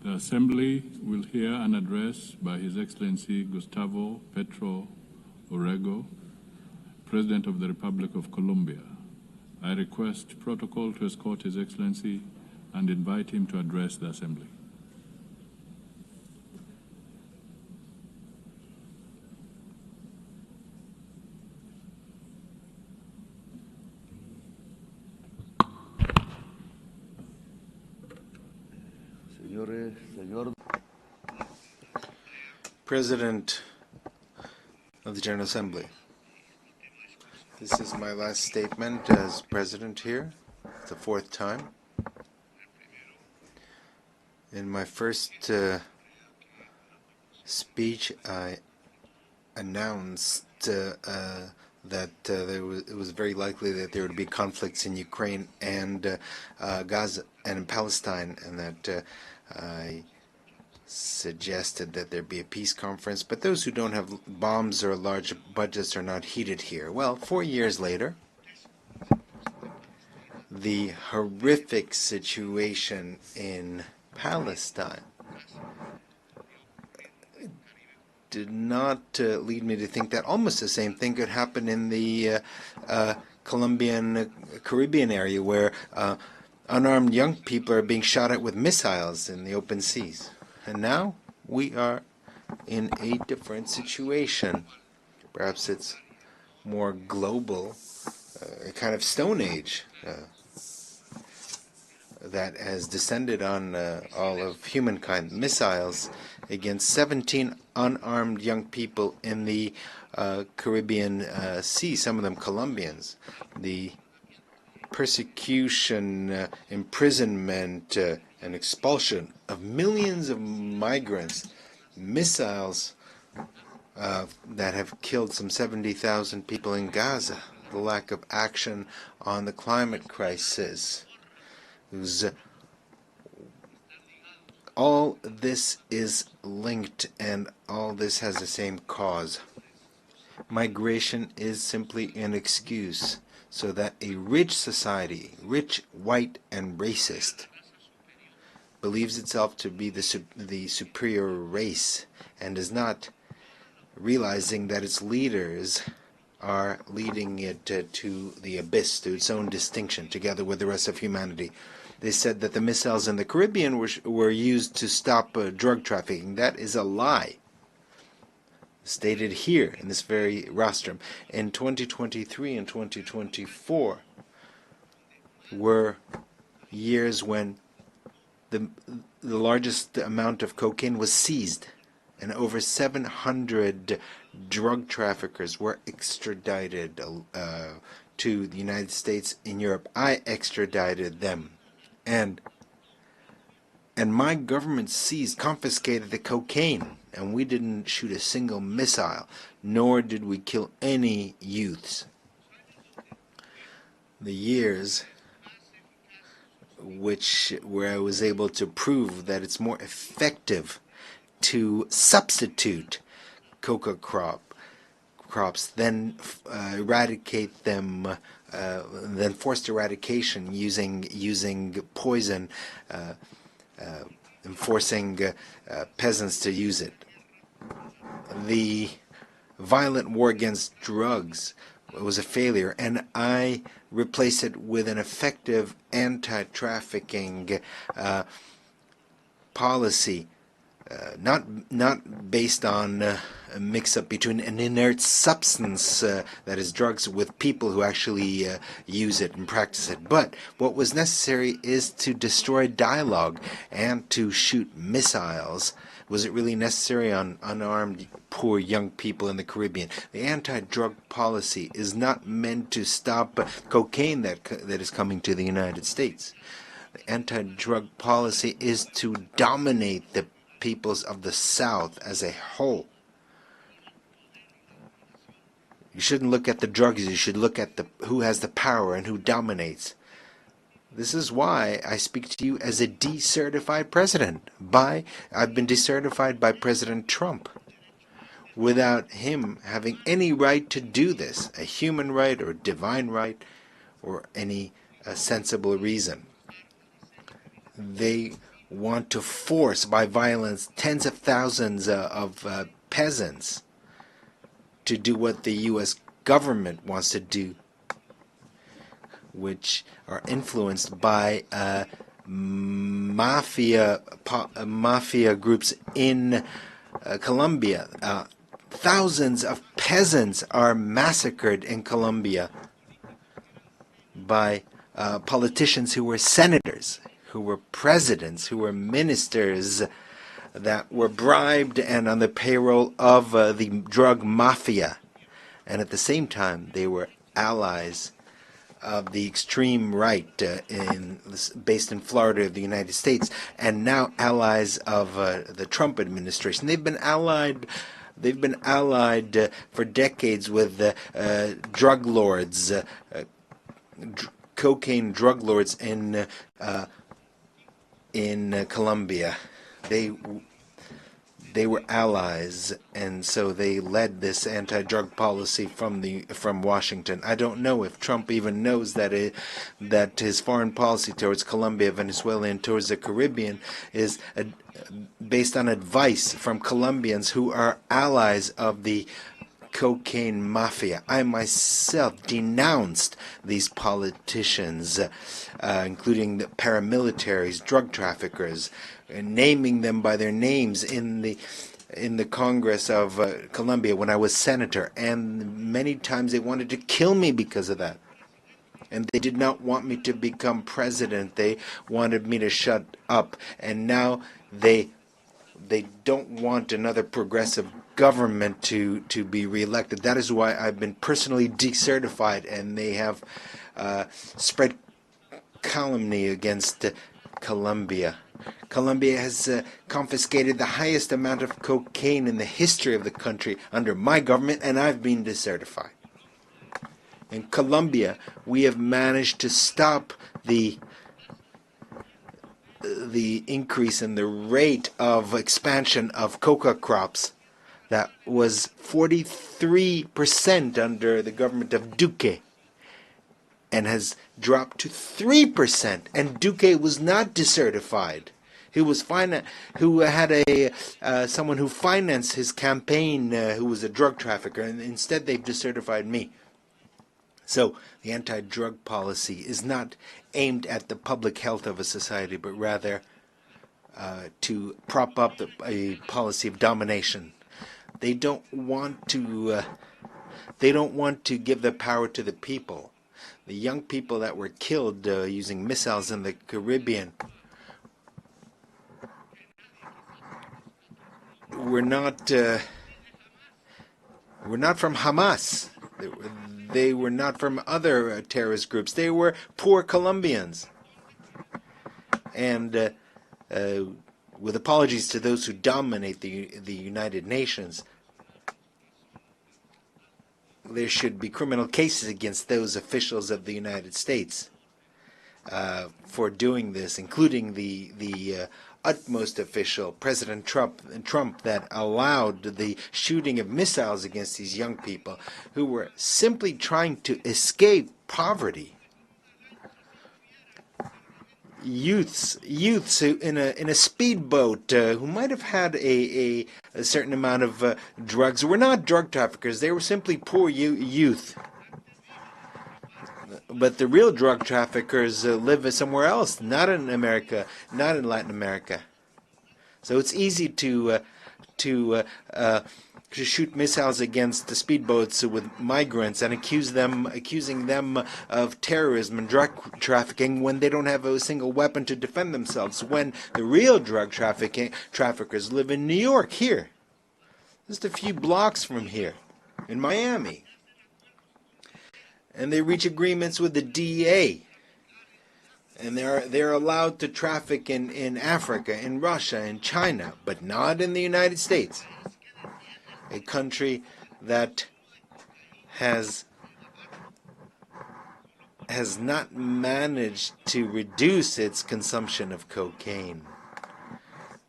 The Assembly will hear an address by His Excellency Gustavo Petro Orrego, President of the Republic of Colombia. I request protocol to escort His Excellency and invite him to address the Assembly. President of the General Assembly, this is my last statement as President here. It's the fourth time. In my first speech, I announced that it was very likely that there would be conflicts in Ukraine and Gaza and in Palestine, and that I suggested that there be a peace conference, but those who don't have bombs or large budgets are not heeded here. Well, 4 years later, the horrific situation in Palestine did not lead me to think that almost the same thing could happen in the Colombian Caribbean area, where unarmed young people are being shot at with missiles in the open seas. And now we are in a different situation. Perhaps it's more global, a kind of Stone Age that has descended on all of humankind. Missiles against 17 unarmed young people in the Caribbean Sea, some of them Colombians. The persecution, imprisonment, and expulsion of millions of migrants, missiles that have killed some 70,000 people in Gaza, the lack of action on the climate crisis. All this is linked, and all this has the same cause. Migration is simply an excuse so that a rich society, rich, white, and racist, believes itself to be the superior race and is not realizing that its leaders are leading it to the abyss, to its own distinction, together with the rest of humanity. They said that the missiles in the Caribbean were used to stop drug trafficking. That is a lie. Stated here in this very rostrum. In 2023 and 2024 were years when the largest amount of cocaine was seized, and over 700 drug traffickers were extradited to the United States and Europe. I extradited them, and my government seized, confiscated the cocaine, and we didn't shoot a single missile, nor did we kill any youths. The years where I was able to prove that it's more effective to substitute coca crops than eradicate them, than forced eradication using poison, and forcing peasants to use it. The violent war against drugs was a failure, and I replaced it with an effective anti-trafficking policy, not based on a mix-up between an inert substance, that is drugs, with people who actually use it and practice it. But what was necessary is to destroy dialogue and to shoot missiles. Was it really necessary on unarmed, poor young people in the Caribbean? The anti-drug policy is not meant to stop cocaine that is coming to the United States. The anti-drug policy is to dominate the peoples of the South as a whole. You shouldn't look at the drugs, you should look at who has the power and who dominates. This is why I speak to you as a decertified president. I've been decertified by President Trump, without him having any right to do this, a human right or divine right or any sensible reason. They want to force by violence tens of thousands of peasants to do what the U.S. government wants to do, which are influenced by mafia groups in Colombia. Thousands of peasants are massacred in Colombia by politicians who were senators, who were presidents, who were ministers, that were bribed and on the payroll of the drug mafia. And at the same time, they were allies of the extreme right based in Florida of the United States, and now allies of the Trump administration. They've been allied for decades with drug lords, cocaine drug lords in Colombia. They were allies, and so they led this anti-drug policy from Washington. I don't know if Trump even knows that his foreign policy towards Colombia, Venezuela, and towards the Caribbean is based on advice from Colombians who are allies of the cocaine mafia. I myself denounced these politicians, including the paramilitaries, drug traffickers, naming them by their names in the Congress of Colombia when I was senator, and many times they wanted to kill me because of that. And they did not want me to become president. They wanted me to shut up, and now they don't want another progressive government to be reelected. That is why I've been personally decertified, and they have spread calumny against Colombia. Colombia has confiscated the highest amount of cocaine in the history of the country under my government, and I've been decertified. In Colombia, we have managed to stop the increase in the rate of expansion of coca crops that was 43% under the government of Duque, and has dropped to 3%. And Duque was not decertified. He was who had someone who financed his campaign, who was a drug trafficker, and instead they've decertified me. So the anti-drug policy is not aimed at the public health of a society, but rather to prop up a policy of domination. They don't want to give the power to the people. The young people that were killed using missiles in the Caribbean were not from Hamas. They were not from other terrorist groups. They were poor Colombians. And with apologies to those who dominate the United Nations, there should be criminal cases against those officials of the United States for doing this, including the utmost official, President Trump, that allowed the shooting of missiles against these young people who were simply trying to escape poverty. Youths who in a speedboat who might have had a certain amount of drugs were not drug traffickers. They were simply poor youth. But the real drug traffickers live somewhere else, not in America, not in Latin America. So it's easy to shoot missiles against the speedboats with migrants and accusing them of terrorism and drug trafficking when they don't have a single weapon to defend themselves. When the real drug traffickers live in New York, here, just a few blocks from here, in Miami. And they reach agreements with the DEA, and they're allowed to traffic in Africa, in Russia, in China, but not in the United States, a country that has not managed to reduce its consumption of cocaine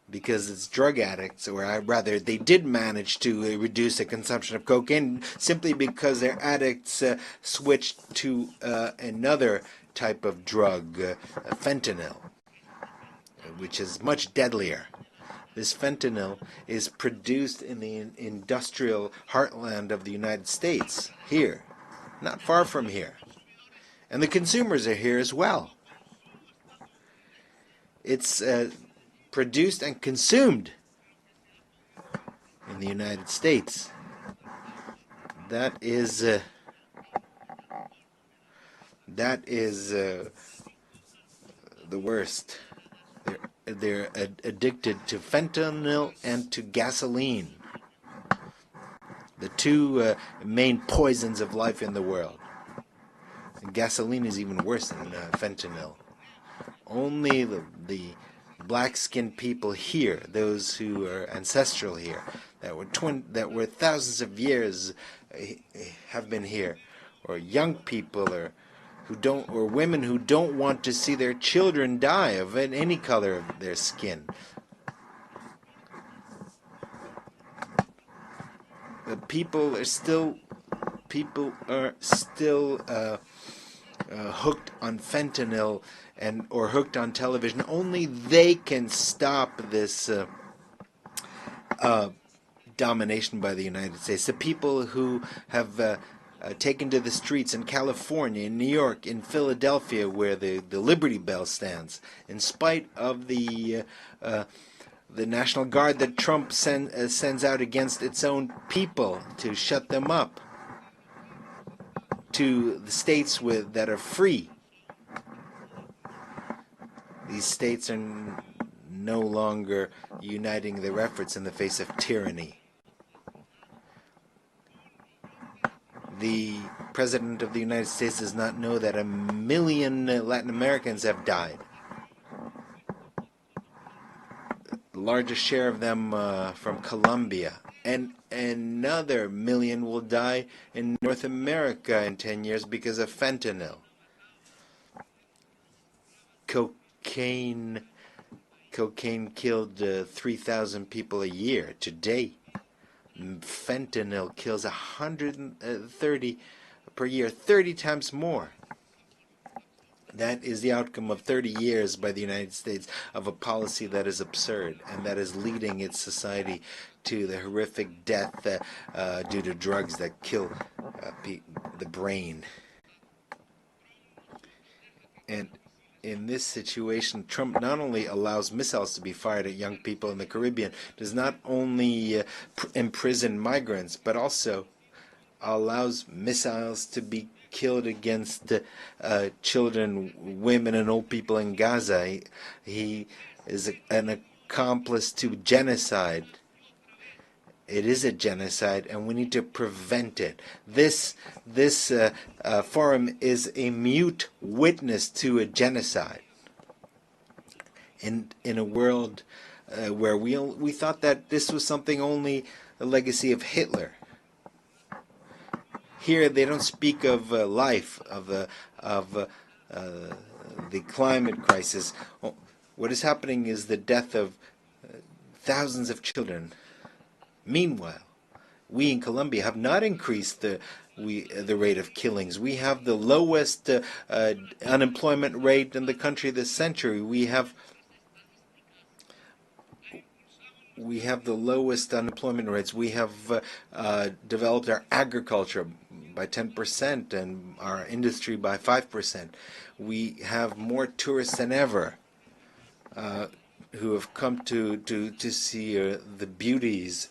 because it's drug addicts, or rather they did manage to reduce the consumption of cocaine simply because their addicts switched to another type of drug, fentanyl, which is much deadlier. This fentanyl is produced in the industrial heartland of the United States, here, not far from here. And the consumers are here as well. It's produced and consumed in the United States. That is the worst. They're addicted to fentanyl and to gasoline, the two main poisons of life in the world. And gasoline is even worse than fentanyl. Only the black-skinned people here, those who are ancestral here, that were thousands of years have been here, or young people, or women who don't want to see their children die of any color of their skin. The people are still hooked on fentanyl or hooked on television. Only they can stop this domination by the United States. The people who have taken to the streets in California, in New York, in Philadelphia, where the Liberty Bell stands, in spite of the National Guard that Trump sends out against its own people to shut them up, to the states that are free. These states are no longer uniting their efforts in the face of tyranny. The President of the United States does not know that 1 million Latin Americans have died. The largest share of them from Colombia. And another 1 million will die in North America in 10 years because of fentanyl. Cocaine killed 3,000 people a year today. Fentanyl kills 130 per year, 30 times more. That is the outcome of 30 years by the United States of a policy that is absurd and that is leading its society to the horrific death due to drugs that kill the brain. And in this situation, Trump not only allows missiles to be fired at young people in the Caribbean, does not only imprison migrants, but also allows missiles to be killed against children, women, and old people in Gaza. He is an accomplice to genocide. It is a genocide, and we need to prevent it. This forum is a mute witness to a genocide. In a world where we thought that this was something only a legacy of Hitler. Here they don't speak of life, of the climate crisis. What is happening is the death of thousands of children. Meanwhile, we in Colombia have not increased the rate of killings. We have the lowest unemployment rate in the country this century. We have the lowest unemployment rates. We have developed our agriculture by 10% and our industry by 5%. We have more tourists than ever who have come to see the beauties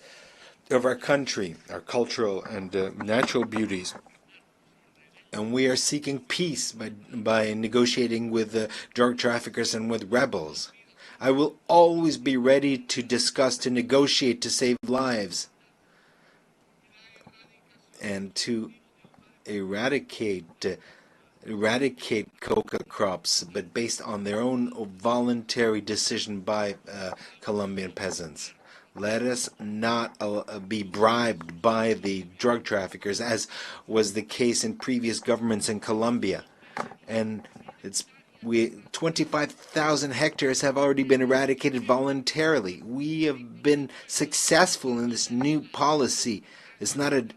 of our country, our cultural and natural beauties. And we are seeking peace by negotiating with drug traffickers and with rebels. I will always be ready to discuss, to negotiate, to save lives, and to eradicate coca crops, but based on their own voluntary decision by Colombian peasants. Let us not be bribed by the drug traffickers, as was the case in previous governments in Colombia. And 25,000 hectares have already been eradicated voluntarily. We have been successful in this new policy. It's not an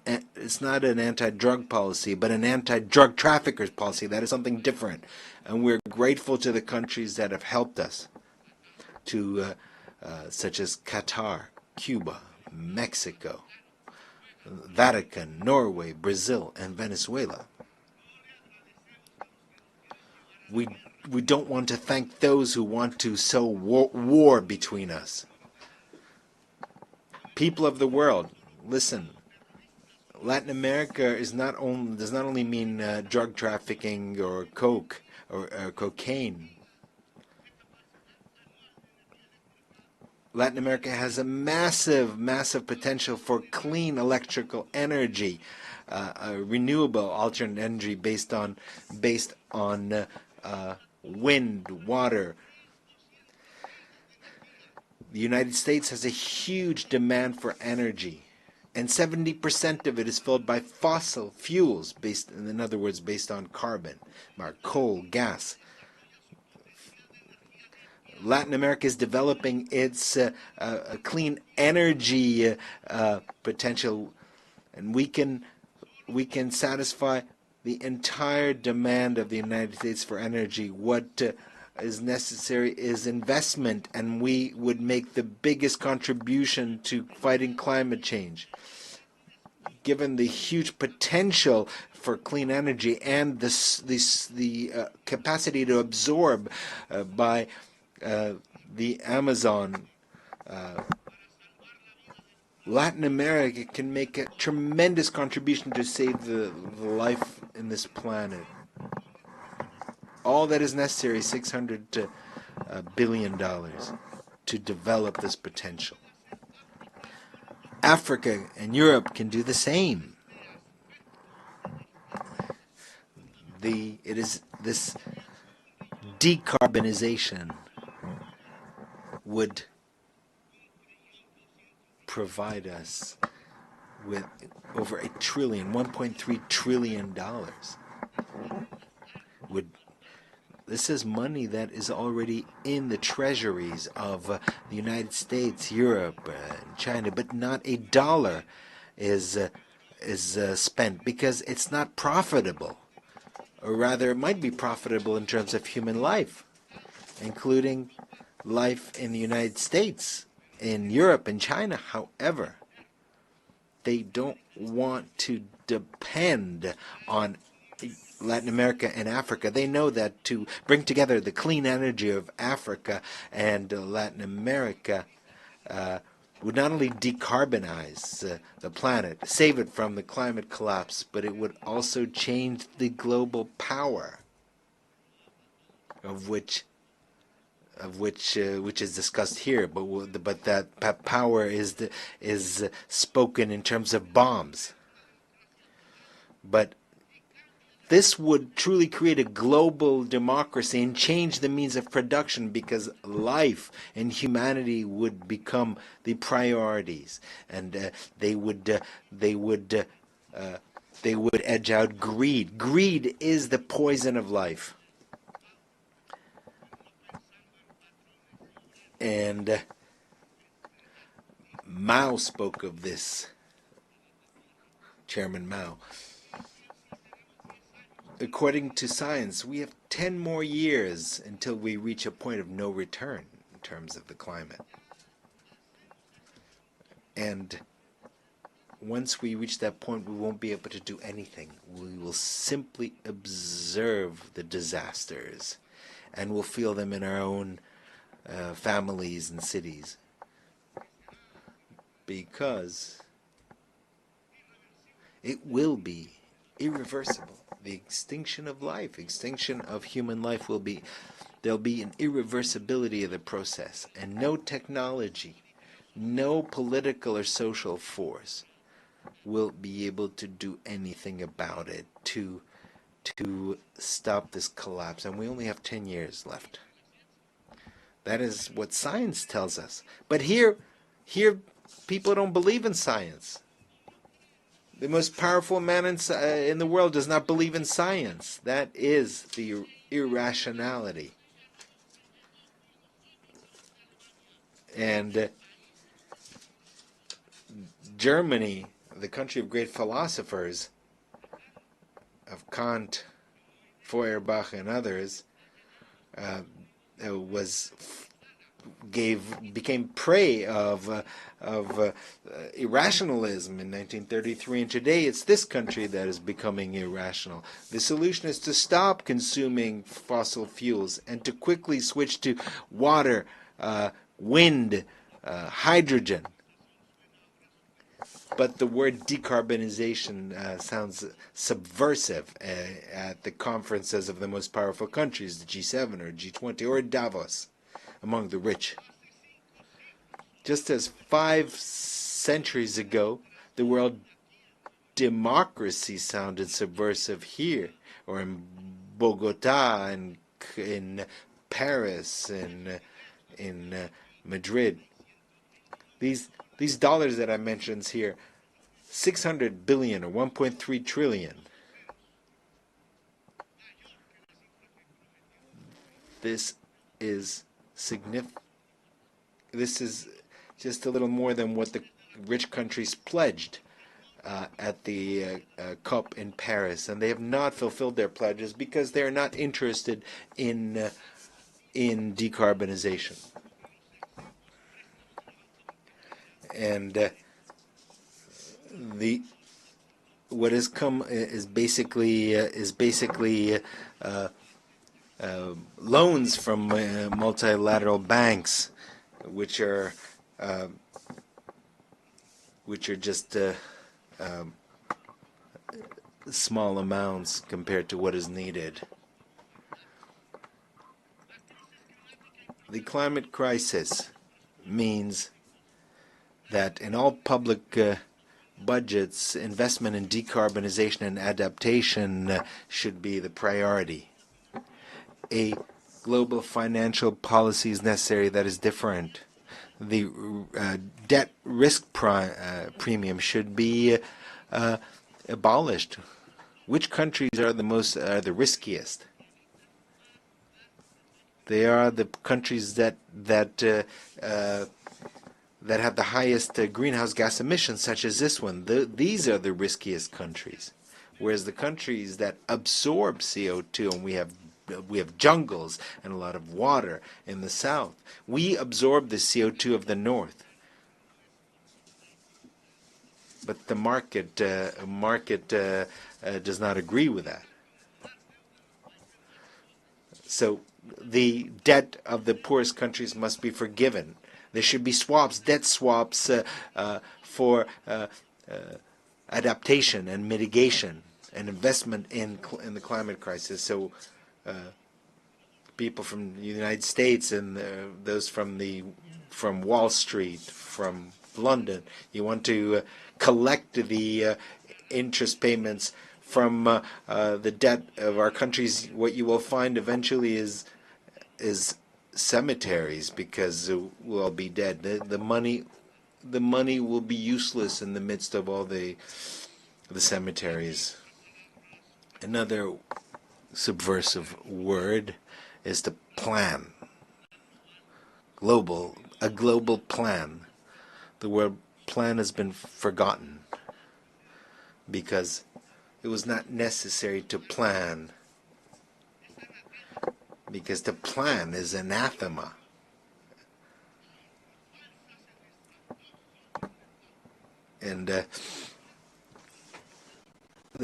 anti-drug policy, but an anti-drug traffickers policy. That is something different. And we're grateful to the countries that have helped us. such as Qatar, Cuba, Mexico, Vatican, Norway, Brazil, and Venezuela. We don't want to thank those who want to sow war between us. People of the world, listen. Latin America does not only mean drug trafficking or coke or cocaine. Latin America has a massive, massive potential for clean electrical energy, renewable alternate energy based on wind, water. The United States has a huge demand for energy, and 70% of it is filled by fossil fuels, in other words, based on carbon, coal, gas. Latin America is developing its clean energy potential, and we can satisfy the entire demand of the United States for energy. What is necessary is investment, and we would make the biggest contribution to fighting climate change. Given the huge potential for clean energy and the capacity to absorb by the Amazon, Latin America can make a tremendous contribution to save the life in this planet. All that is necessary is $600 billion to develop this potential. Africa and Europe can do the same. It is this decarbonization would provide us with over $1.3 trillion. This is money that is already in the treasuries of the United States, Europe, and China, but not a dollar is spent because it's not profitable. Or rather, it might be profitable in terms of human life, including life in the United States, in Europe, and China. However, they don't want to depend on Latin America and Africa. They know that to bring together the clean energy of Africa and Latin America would not only decarbonize the planet, save it from the climate collapse, but it would also change the global power which is discussed here, but that power is spoken in terms of bombs. But this would truly create a global democracy and change the means of production, because life and humanity would become the priorities, and they would edge out greed. Greed is the poison of life. And Mao spoke of this, Chairman Mao. According to science, we have 10 more years until we reach a point of no return in terms of the climate. And once we reach that point, we won't be able to do anything. We will simply observe the disasters, and we'll feel them in our own families and cities. Because it will be irreversible. The extinction of life, extinction of human life there'll be an irreversibility of the process, and no technology, no political or social force will be able to do anything about it to stop this collapse. And we only have 10 years left. That is what science tells us. But here people don't believe in science. The most powerful man in the world does not believe in science. That is the irrationality. And Germany, the country of great philosophers, of Kant, Feuerbach, and others, was became prey of irrationalism in 1933, and today it's this country that is becoming irrational. The solution is to stop consuming fossil fuels and to quickly switch to water, wind, hydrogen. But the word decarbonization sounds subversive at the conferences of the most powerful countries, the G7 or G20 or Davos, among the rich. Just as 5 centuries ago, the word democracy sounded subversive here, or in Bogota, and in Paris, and in Madrid. These dollars that I mentioned here, 600 billion or 1.3 trillion. This is significant. This is just a little more than what the rich countries pledged at the COP in Paris, and they have not fulfilled their pledges because they are not interested in decarbonization. And what has come is basically loans from multilateral banks, which are just small amounts compared to what is needed. The climate crisis means that in all public budgets, investment in decarbonization and adaptation should be the priority. A global financial policy is necessary that is different. The debt risk premium should be abolished. Which countries are the riskiest? They are the countries that have the highest greenhouse gas emissions, such as this one. These are the riskiest countries. Whereas the countries that absorb CO2, and we have jungles and a lot of water in the south, we absorb the CO2 of the north. But the market does not agree with that. So the debt of the poorest countries must be forgiven. There should be swaps, debt swaps for adaptation and mitigation and investment in the climate crisis. So people from the United States and those from Wall Street, from London, you want to collect the interest payments from the debt of our countries. What you will find eventually is cemeteries, because we'll all be dead. The money will be useless in the midst of all the cemeteries. Another subversive word is to plan. A global plan. The word plan has been forgotten because it was not necessary to plan, because to plan is anathema. And there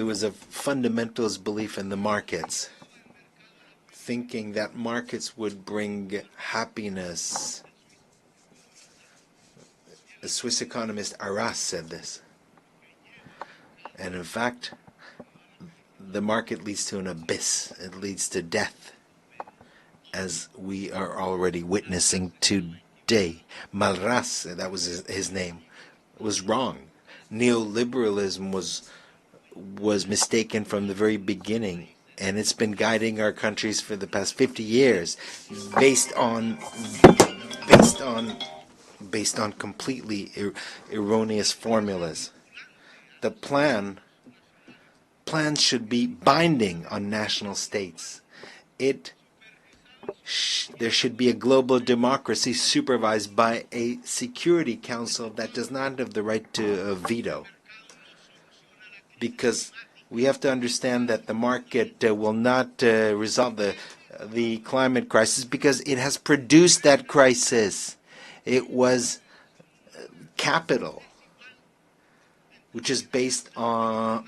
was a fundamentalist belief in the markets, thinking that markets would bring happiness. The Swiss economist Arras said this. And in fact, the market leads to an abyss. It leads to death, as we are already witnessing today. Malras, that was his name, was wrong. Neoliberalism was mistaken from the very beginning, and it's been guiding our countries for the past 50 years, based on completely erroneous formulas. The plans should be binding on national states. There should be a global democracy supervised by a Security Council that does not have the right to veto. Because we have to understand that the market will not resolve the the climate crisis because it has produced that crisis. It was capital, which is based on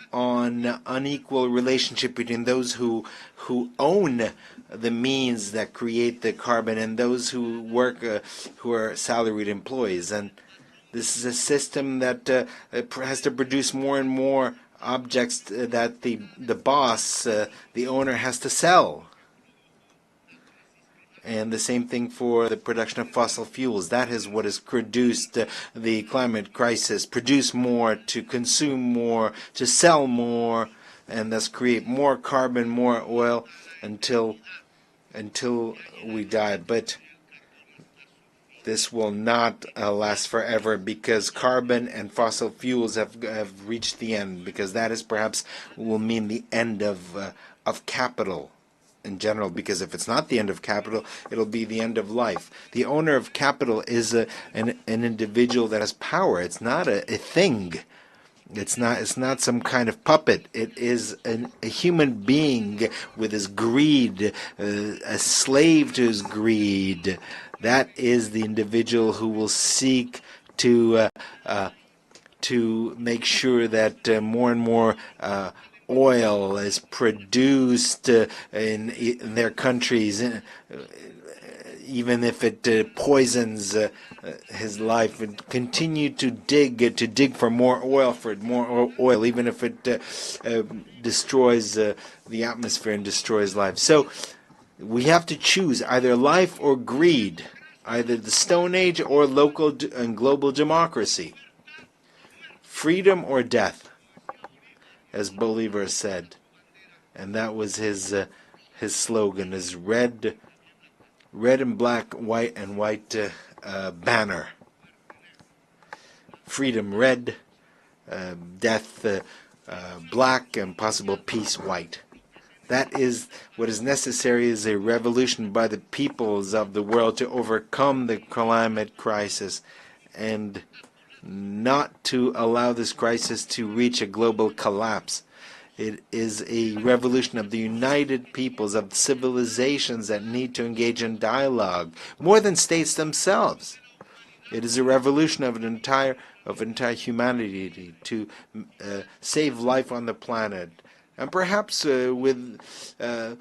unequal relationship between those who own the means that create the carbon and those who work, who are salaried employees. And this is a system that has to produce more and more objects that the boss, the owner, has to sell. And the same thing for the production of fossil fuels. That is what has produced the climate crisis. Produce more, to consume more, to sell more, and thus create more carbon, more oil until we die. But this will not last forever because carbon and fossil fuels have reached the end, because that is perhaps will mean the end of capital in general, because if it's not the end of capital, it'll be the end of life. The owner of capital is an individual that has power. It's not a thing. It's not some kind of puppet. It is a human being with his greed, a slave to his greed. That is the individual who will seek to make sure that more and more oil is produced in their countries, even if it poisons his life, and continue to dig for more oil, even if it destroys the atmosphere and destroys life. So we have to choose either life or greed, either the Stone Age or local and global democracy, freedom or death, as Bolivar said. And that was his slogan, his red and black, white and white banner. Freedom red, death black, and possible peace white. That is what is necessary, is a revolution by the peoples of the world to overcome the climate crisis and not to allow this crisis to reach a global collapse. It is a revolution of the united peoples, of civilizations that need to engage in dialogue, more than states themselves. It is a revolution of entire humanity to save life on the planet, and perhaps with the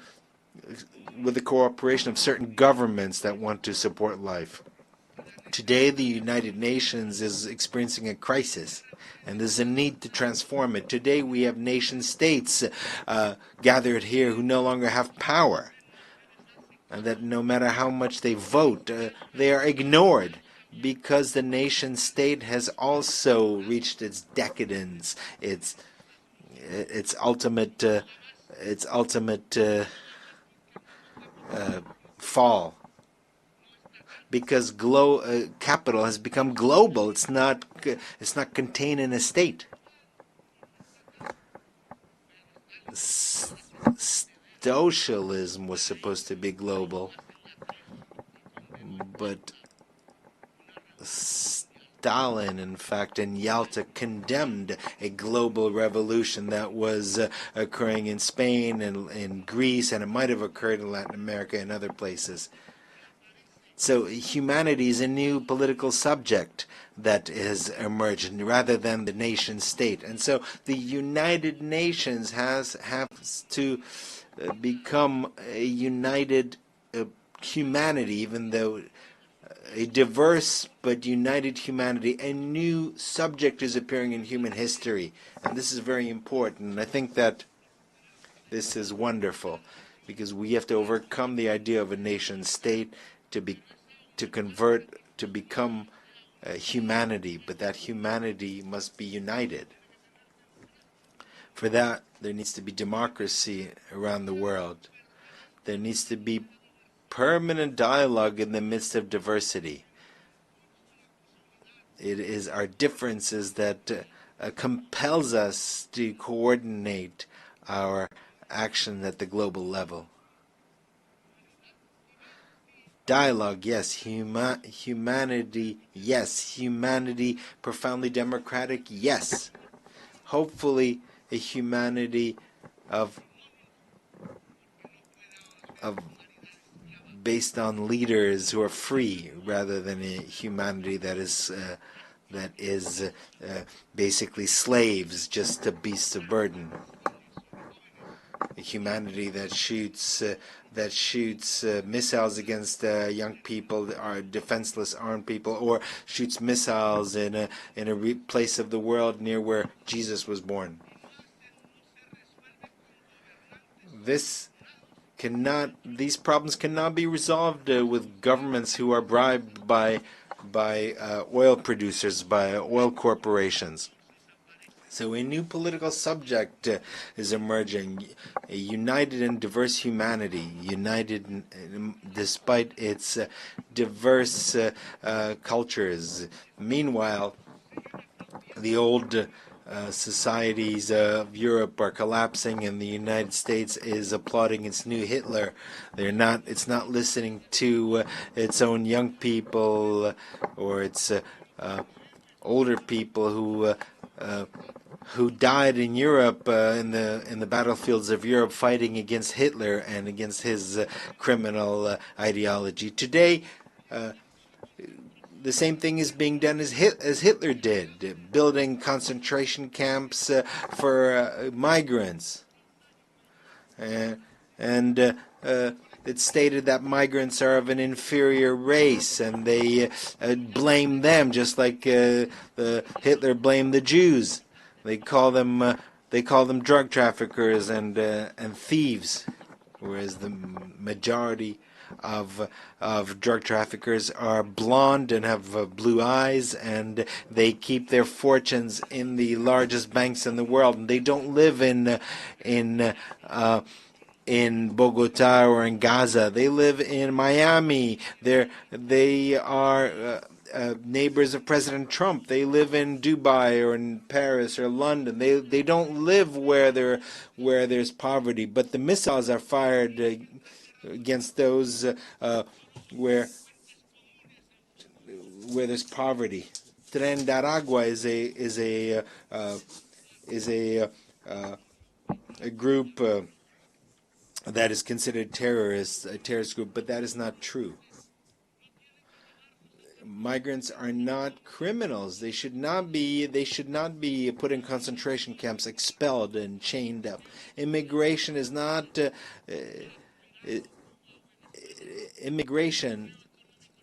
cooperation of certain governments that want to support life. Today, the United Nations is experiencing a crisis, and there's a need to transform it. Today, we have nation-states gathered here who no longer have power, and that no matter how much they vote, they are ignored, because the nation-state has also reached its decadence, its ultimate fall. Because capital has become global. It's not contained in a state. Socialism was supposed to be global, but Stalin, in fact, in Yalta, condemned a global revolution that was occurring in Spain and in Greece, and it might have occurred in Latin America and other places. So humanity is a new political subject that has emerged rather than the nation state. And so the United Nations has to become a united humanity, even though a diverse but united humanity. A new subject is appearing in human history, and this is very important. And I think that this is wonderful, because we have to overcome the idea of a nation state to become humanity, but that humanity must be united. For that, there needs to be democracy around the world. There needs to be permanent dialogue in the midst of diversity. It is our differences that compels us to coordinate our action at the global level. Dialogue, yes. Humanity, yes. Humanity profoundly democratic, yes. Hopefully a humanity of based on leaders who are free, rather than a humanity that is basically slaves, just to beasts of burden. A humanity that shoots missiles against young people, or defenseless armed people, or shoots missiles in a place of the world near where Jesus was born. These problems cannot be resolved with governments who are bribed by oil producers, by oil corporations. So a new political subject is emerging, a united and diverse humanity, united despite its diverse cultures. Meanwhile, the old societies of Europe are collapsing, and the United States is applauding its new Hitler. It's not listening to its own young people or its older people who died in Europe, in the battlefields of Europe, fighting against Hitler and against his criminal ideology. Today, the same thing is being done as Hitler did, building concentration camps for migrants. It's stated that migrants are of an inferior race, and they blame them, just like Hitler blamed the Jews. They call them drug traffickers and thieves, whereas the majority of drug traffickers are blonde and have blue eyes, and they keep their fortunes in the largest banks in the world. And they don't live in Bogota or in Gaza. They live in Miami. They are neighbors of President Trump. They live in Dubai or in Paris or London. They don't live where there's poverty. But the missiles are fired against those where there's poverty. Tren de Aragua is a group that is considered a terrorist group, but that is not true. Migrants are not criminals. They should not be put in concentration camps, expelled and chained up. Immigration is not immigration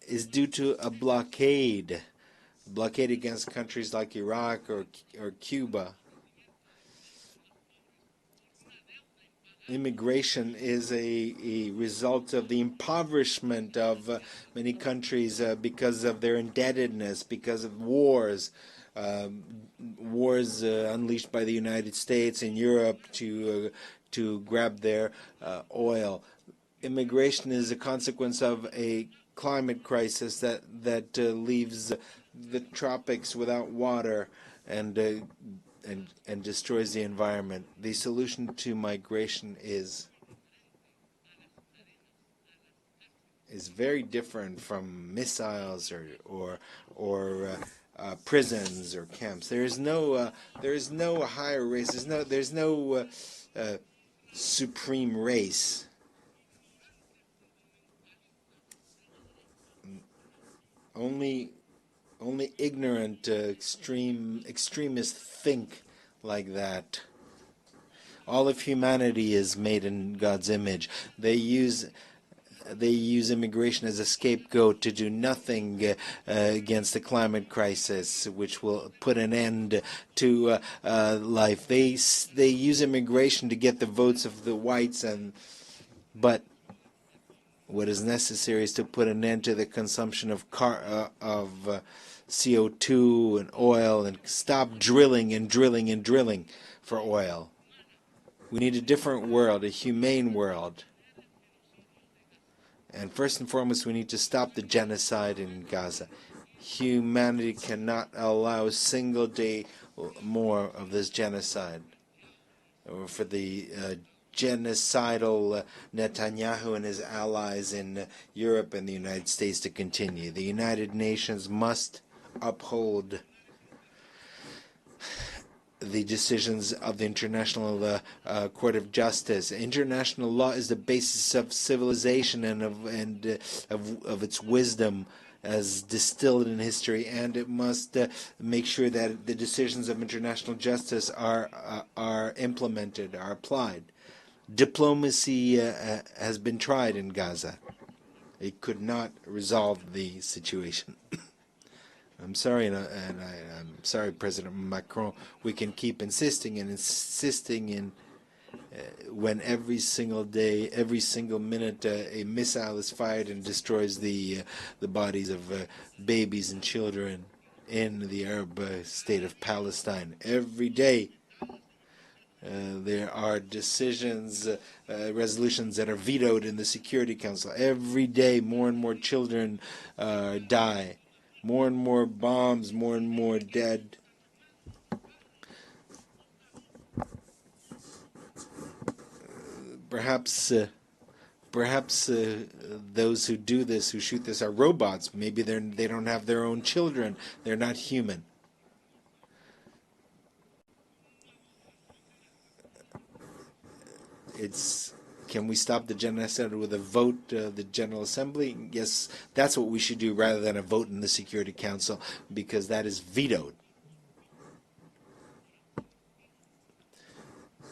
is due to a blockade against countries like Iraq or Cuba. Immigration is a result of the impoverishment of many countries because of their indebtedness, because of wars unleashed by the United States and Europe to grab their oil. Immigration is a consequence of a climate crisis that leaves the tropics without water and destroys the environment. The solution to migration is very different from missiles or prisons or camps. There is no higher race. There's no supreme race. Only ignorant extremists think like that. All of humanity is made in God's image. They use immigration as a scapegoat to do nothing against the climate crisis, which will put an end to life. They use immigration to get the votes of the whites, but what is necessary is to put an end to the consumption of CO2 and oil, and stop drilling and drilling and drilling for oil. We need a different world, a humane world. And first and foremost, we need to stop the genocide in Gaza. Humanity cannot allow a single day more of this genocide, or for the genocidal Netanyahu and his allies in Europe and the United States to continue. The United Nations must uphold the decisions of the International Court of Justice. International law is the basis of civilization and of its wisdom as distilled in history, and it must make sure that the decisions of international justice are implemented, are applied. Diplomacy has been tried in Gaza. It could not resolve the situation. I'm sorry, and I'm sorry, President Macron. We can keep insisting and insisting in when every single day, every single minute, a missile is fired and destroys the bodies of babies and children in the Arab state of Palestine. Every day, there are decisions, resolutions that are vetoed in the Security Council. Every day, more and more children die. More and more bombs, more and more dead. Perhaps those who do this, who shoot this, are robots. Maybe they don't have their own children. They're not human. Can we stop the genocide with a vote of the General Assembly? Yes, that's what we should do rather than a vote in the Security Council, because that is vetoed.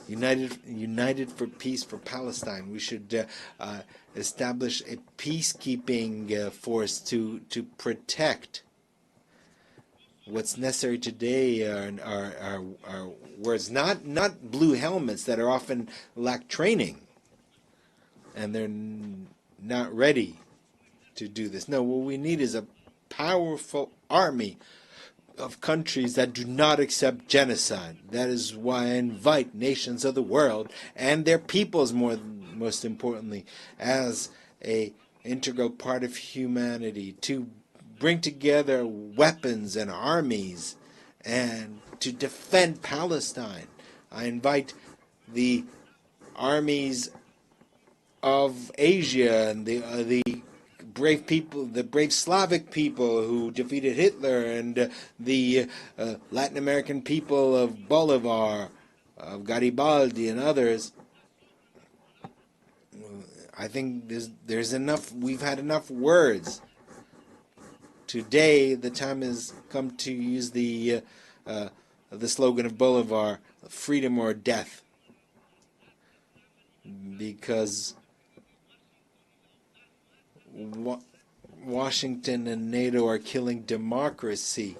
United for peace for Palestine. We should establish a peacekeeping force to protect. What's necessary today are words, not blue helmets that are often lack training, and they're not ready to do this. No, what we need is a powerful army of countries that do not accept genocide. That is why I invite nations of the world and their peoples, most importantly, as a integral part of humanity, to bring together weapons and armies and to defend Palestine. I invite the armies of Asia and the brave people, the brave Slavic people who defeated Hitler, and the Latin American people of Bolivar, of Garibaldi, and others. I think there's enough. We've had enough words. Today, the time has come to use the slogan of Bolivar: "Freedom or death," because Washington and NATO are killing democracy,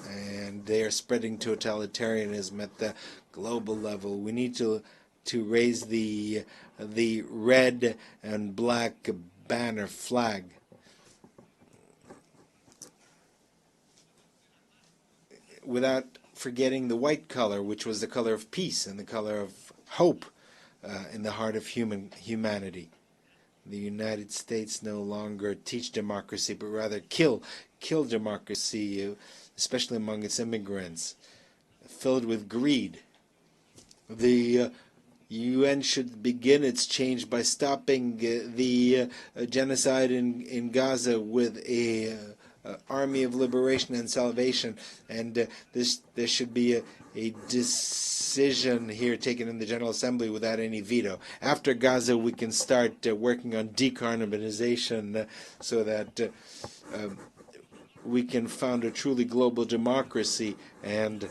and they are spreading totalitarianism at the global level. We need to raise the red and black banner flag. Without forgetting the white color, which was the color of peace and the color of hope in the heart of humanity. The United States no longer teach democracy, but rather kill democracy, especially among its immigrants, filled with greed. The UN should begin its change by stopping the genocide in Gaza with a army of liberation and salvation, and there should be a decision here taken in the General Assembly without any veto. After Gaza, we can start working on decarbonization so that we can found a truly global democracy and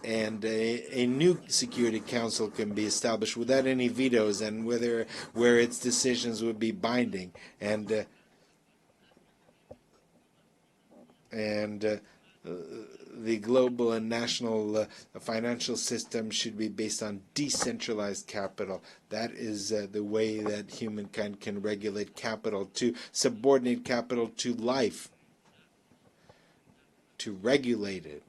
a new Security Council can be established without any vetoes, and where its decisions would be binding, and the global and national financial system should be based on decentralized capital. That is the way that humankind can regulate capital, to subordinate capital to life, to regulate it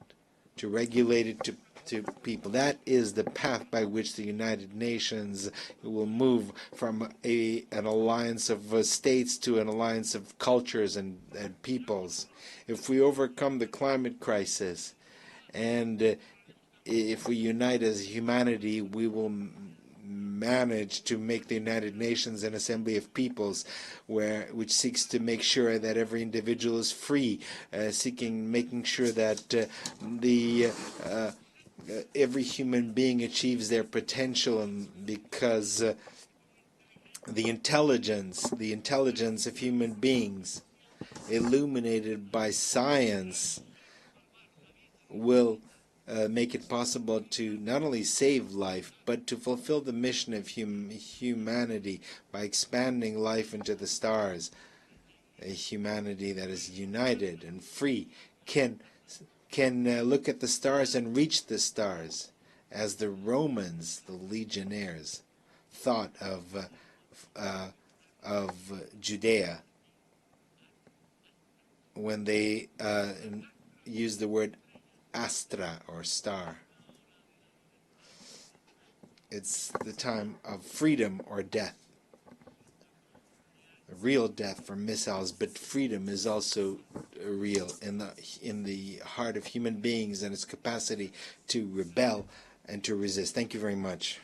to people. That is the path by which the United Nations will move from an alliance of states to an alliance of cultures and peoples. If we overcome the climate crisis, and if we unite as humanity, we will managed to make the United Nations an assembly of peoples which seeks to make sure that every individual is free, making sure that every human being achieves their potential, and because the intelligence of human beings, illuminated by science, will make it possible to not only save life, but to fulfill the mission of humanity by expanding life into the stars. A humanity that is united and free can look at the stars and reach the stars, as the Romans, the legionnaires, thought of Judea when they used the word astra, or star. It's the time of freedom or death. A real death from missiles, but freedom is also real in the heart of human beings and its capacity to rebel and to resist. Thank you very much.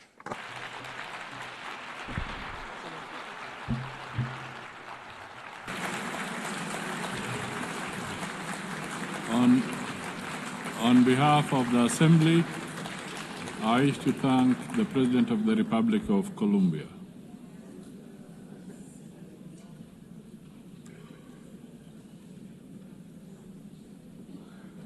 On behalf of the Assembly, I wish to thank the President of the Republic of Colombia.